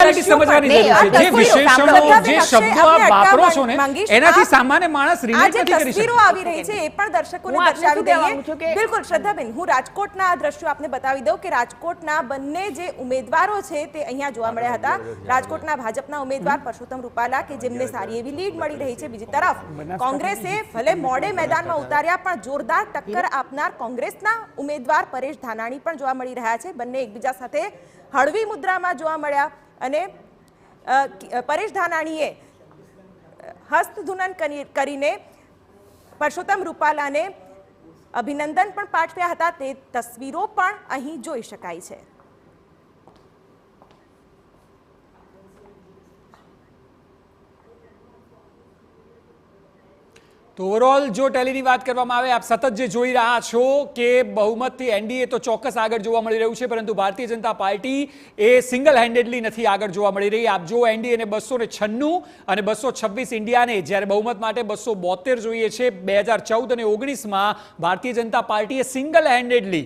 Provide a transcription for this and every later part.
Reality સમજવાની જરૂર છે. જે વિશેષણો, જે શબ્દો આપ વાપરો છો ને, એનાથી સામાન્ય માણસ રિલેટ નથી કરી શકતો. આવી રહી છે એ પણ દર્શકોને દર્શાવી દઈએ. બિલકુલ શ્રદ્ધાબેન, હું રાજકોટના આ દ્રશ્યો આપને બતાવી દઉં કે રાજકોટના બંને જે ઉમેદવારો છે તે અહીંયા જોવા મળ્યા હતા. રાજકોટના ભાજપના ઉમેદવાર પરસોત્તમ રૂપાલા કે જેમને સારી એવી લીડ મળી રહી છે. બીજી તરફ કોંગ્રેસે ભલે મોડે મેદાનમાં ઉતાર્યા પણ જોરદાર ટક્કર આપનાર કોંગ્રેસના ઉમેદવાર પરેશ ધાનાણી પણ જોવા મળી રહ્યા છે. બંને એકબીજા સાથે હળવી મુદ્રામાં જોવા મળ્યા અને પરેશ ધાનાણીએ હસ્તધૂનન કરીને પરસોત્તમ રૂપાલાને અભિનંદન પણ પાઠવ્યા હતા. તે તસવીરો પણ અહીં જોઈ શકાય છે. તો ઓવરઓલ જો ટેલીની વાત કરવામાં આવે, આપ સતત જે જોઈ રહ્યા છો કે બહુમતથી એનડીએ તો ચોક્કસ આગળ જોવા મળી રહ્યું છે, પરંતુ ભારતીય જનતા પાર્ટી એ સિંગલ હેન્ડેડલી નથી આગળ જોવા મળી રહી. આપ જો એનડીએને 296 અને 226 ઇન્ડિયાને, જ્યારે બહુમત માટે 272 જોઈએ છે. 2014 અને 19માં ભારતીય જનતા પાર્ટીએ સિંગલ હેન્ડેડલી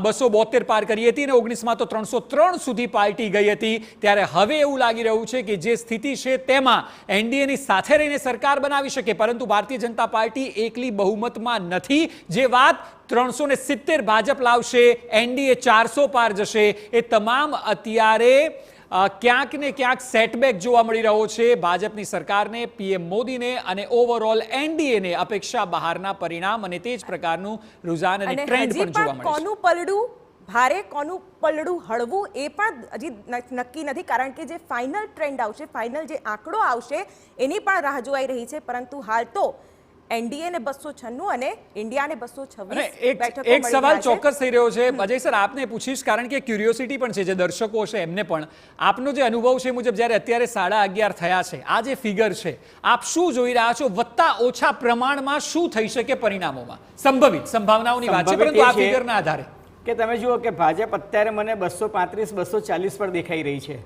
272 પાર કરી હતી અને 19માં તો 303 સુધી પાર્ટી ગઈ હતી. ત્યારે હવે એવું લાગી રહ્યું છે કે જે સ્થિતિ છે તેમાં એનડીએની સાથે રહીને સરકાર બનાવી શકે, પરંતુ ભારતીય જનતા પાર્ટી એકલી બહુમતમાં નથી. જે વાત 370 ભાજપ લાવશે, એનડીએ 400 પાર જશે, એ તમામ અત્યારે ક્યાંક ને ક્યાંક સેટબેક જોવા મળી રહ્યો છે ભાજપની સરકારને, પીએમ મોદીને અને ઓવરઓલ એનડીએને અપેક્ષા બહારના પરિણામ અને તે જ પ્રકારનું રુઝાન અને ટ્રેન્ડ પણ જોવા મળે છે. કોનું પલડું ભારે, કોનું પલડું હળવું એ પણ હજી નક્કી નથી, કારણ કે જે ફાઇનલ ટ્રેન્ડ આવશે, ફાઇનલ જે આંકડો આવશે એની પણ રાહ જોવાઈ રહી છે. પરંતુ હાલ તો એનડીએ ને 296 અને ઇન્ડિયાને 226. એક સવાલ ચોક્કસ થઈ રહ્યો છે અજય સર, આપને પૂછીશ, કારણ કે ક્યુરિયોસિટી પણ છે જે દર્શકો છે એમને પણ. આપનો જે અનુભવ છે મુજબ જ્યારે અત્યારે 11:30 થયા છે, આ જે ફિગર છે, આપ શું જોઈ રહ્યા છો? વત્તા ઓછા પ્રમાણમાં શું થઈ શકે પરિણામોમાં? સંભવિત સંભાવનાઓની વાત છે, પરંતુ આ ફિગરના આધારે કે તમે જુઓ કે ભાજપ અત્યારે મને 235 240 પર દેખાઈ રહી છે,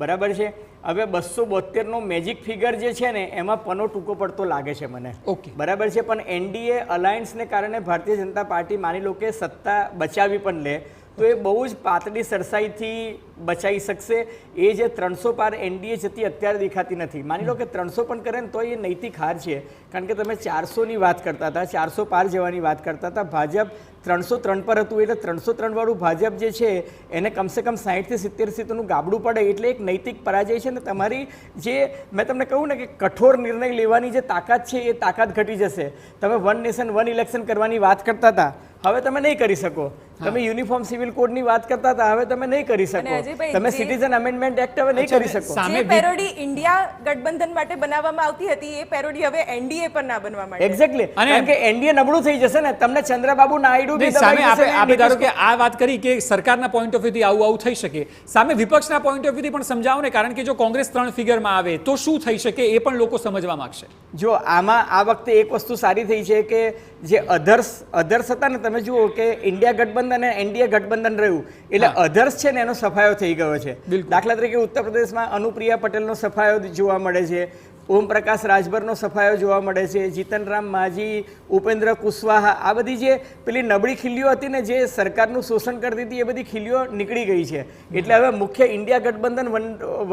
બરાબર છે. હવે 272 નો મેજિક ફિગર જે છે ને એમાં પનો ટૂંકો પડતો લાગે છે મને, બરાબર છે. પણ એનડીએ અલાયન્સને કારણે ભારતીય જનતા પાર્ટી માની લો કે સત્તા બચાવી પણ લે તો એ બહુ જ પાતળી સરસાઈથી બચાવી શકશે. એ જે 300 પાર એનડીએ જતી અત્યારે દેખાતી નથી. માની લો કે 300 પણ કરે ને તો એ નૈતિક હાર છે, કારણ કે તમે 400ની વાત કરતા હતા, 400 પાર જવાની વાત કરતા હતા. ભાજપ 303 પર હતું, એટલે 303 વાળું ભાજપ જે છે એને કમસે કમ 60 થી 70 સીટોનું ગાબડું પડે, એટલે એક નૈતિક પરાજય છે. ને તમારી જે મેં તમને કહ્યું ને કે કઠોર નિર્ણય લેવાની જે તાકાત છે એ તાકાત ઘટી જશે. તમે વન નેશન વન ઇલેક્શન કરવાની વાત કરતા હતા, હવે તમે નહીં કરી શકો. તમે યુનિફોર્મ સિવિલ કોડની વાત કરતા હતા, હવે તમે નહીં કરી શકો. તમે સિટીઝન અમેન્ડમેન્ટ એક્ટ હવે નહીં કરી શકો. જે પેરોડી ઇન્ડિયા ગઠબંધન માટે બનાવવામાં આવતી હતી એ પેરોડી હવે એનડીએ પર ના બનવા માટે. એક્ઝેક્ટલી, કારણ કે એનડીએ નબળું થઈ જશે ને. તમને ચંદ્રબાબુ નાયડુ બી સામે આપે ધારો કે આ વાત કરી કે સરકારના પોઈન્ટ ઓફ વ્યૂથી આવું થઈ શકે, સામે વિપક્ષના પોઈન્ટ ઓફ વ્યૂથી પણ સમજાવો ને, કારણ કે જો કોંગ્રેસ 3 ફિગરમાં આવે તો શું થઈ શકે એ પણ લોકો સમજવા માંગશે. જો આમાં આ વખતે એક વસ્તુ સારી થઈ છે કે જે અધર્સ હતા ને, તમે જુઓ કે ઇન્ડિયા ગઠબંધન અને એનડીએ ગઠબંધન રહ્યું, એટલે અધર્સ છે ને એનો સફાયો થઈ ગયો છે. દાખલા તરીકે ઉત્તર પ્રદેશમાં અનુપ્રિયા પટેલનો સફાયો જોવા મળે છે, ઓમ પ્રકાશ રાજભરનો સફાયો જોવા મળે છે, જીતન રામ માઝી, ઉપેન્દ્ર કુશવાહા, આ બધી જે પેલી નબળી ખીલીઓ હતી ને જે સરકારનું શોષણ કરતી હતી, એ બધી ખીલીઓ નીકળી ગઈ છે. એટલે હવે મુખ્ય ઇન્ડિયા ગઠબંધન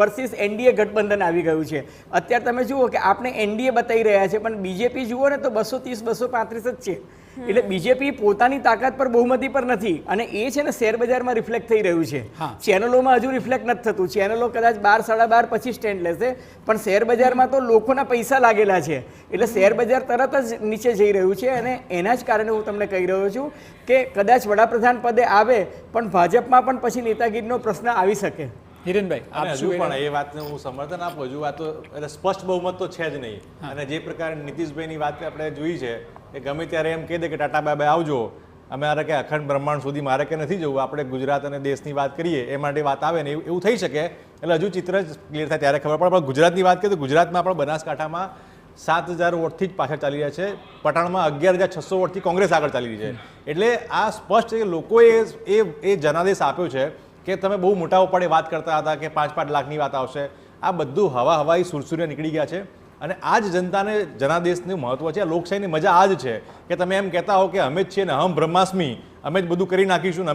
વર્સિસ એનડીએ ગઠબંધન આવી ગયું છે. અત્યારે તમે જુઓ કે આપણે એનડીએ બતાવી રહ્યા છે, પણ બીજેપી જુઓ ને તો 230 235 જ છે. એટલે બીજેપી પોતાની તાકાત પર બહુમતી પર નથી, અને એ છે ને શેર બજારમાં રિફ્લેક્ટ થઈ રહ્યું છે. ચેનલોમાં હજુ રિફ્લેક્ટ નથી થતું. ચેનલો કદાચ 12 12:30 પછી સ્ટેન્ડ લેશે, પણ શેર બજારમાં તો લોકોના પૈસા લાગેલા છે, એટલે શેર બજાર તરત જ નીચે જઈ રહ્યું છે. અને એના જ કારણે હું તમને કહી રહ્યો છું કે કદાચ વડાપ્રધાન પદે આવે પણ ભાજપમાં પણ પછી નેતાગીરીનો પ્રશ્ન આવી શકે. હિરેનભાઈ, હજુ પણ એ વાતને હું સમર્થન આપું. હજુ વાતો એટલે સ્પષ્ટ બહુમત તો છે જ નહીં. અને જે પ્રકારે નીતિશભાઈની વાત આપણે જોઈ છે એ ગમે ત્યારે એમ કહી દે કે ટાટા બાય બાય આવજો, અમારે કે અખંડ બ્રહ્માંડ સુધી મારે કે નથી જવું, આપણે ગુજરાત અને દેશની વાત કરીએ એ માટે વાત આવે ને એવું થઈ શકે. એટલે હજુ ચિત્ર ક્લિયર થાય ત્યારે ખબર પડે. પણ ગુજરાતની વાત કરીએ તો ગુજરાતમાં આપણે બનાસકાંઠામાં 7000 વોટથી જ પાછળ ચાલી રહ્યા છે, પટાણમાં 11600 વોટથી કોંગ્રેસ આગળ ચાલી રહી છે. એટલે આ સ્પષ્ટ છે કે લોકોએ એ જનાદેશ આપ્યો છે કે તમે બહુ મોટા ઉપાડે વાત કરતા હતા કે 5-5 લાખની વાત આવશે. આ બધું હવાઈ સુરસુરિયા નીકળી ગયા છે. અને આ જ જનતાને જનાદેશનું મહત્વ છે. લોકશાહીની મજા આ જ છે કે તમે એમ કહેતા હો કે અમે જ છીએ ને હમ બ્રહ્માસ્મી, અમે જ બધું કરી નાખીશું.